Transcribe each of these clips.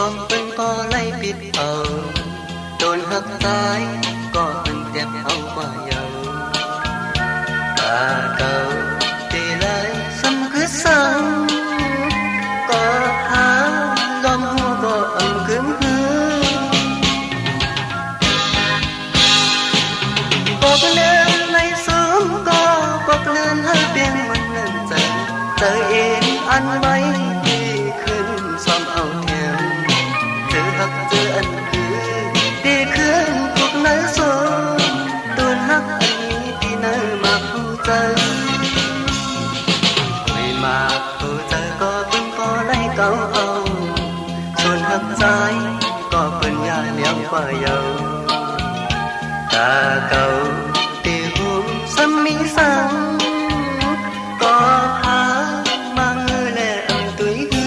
ซ้อมเป็นพอไล่ปิดเอาโดนหักตายก็เป็นเจ็บเอากว่าเยาตาเก่าตีเลยซ้ำคือซ้ำก็หาลมหัวก็อ่ำกึ่มหือบอกเลื่อนในสูงก็บอกเลื่อนให้เปลี่ยนมันเลื่อนใจเธอเองอันไว้ดีขึ้นซ้อมเอาแถวเธอหักเธออันคือดีขึ้นทุกในสูงตัวหักอันนี้ที่เนยมาผู้ใจไม่มาผู้ใจก็เป็นพอไล่เก่าเอาส่วนหักใจก็เป็นยาเลี้ยงกว่าเยาตาเก่าตีหูซ้ำมีซ้ำก็หามาเงือแลเอาตุยหือ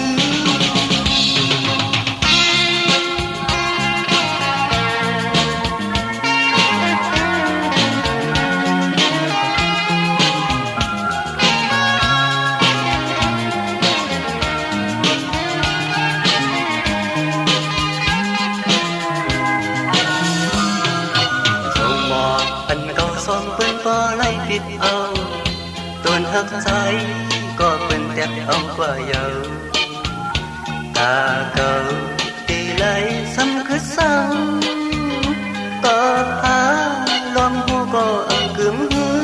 ซ้อมเป็นพอไล่ปิดเอาต้นหักใจก็เป็นแต่เอากว่าเยาตาเก่าตีไหลซ้ำคือซ้ำก็หาลมหัวก็อังกึ่มหือ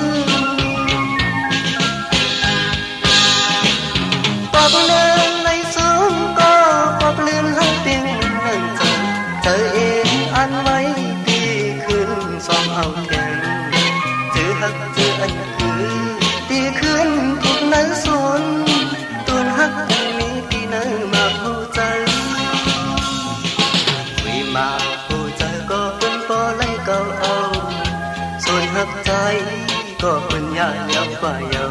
ปอบเลื่อนในสูงก็ปอบเลื่อนให้เพียงเงินเธอเองอันไว้ดีขึ้นซ้อมเอาแทนหักเธออันคือดีขึ้นทุกนั้นส่วนตัวหักอันนี้ที่เนยมาผู้ใจวิมาผู้ใจก็เป็นพอไล่เก่าเอาส่วนหักใจก็เป็นยาเลี้ยงกว่าเยา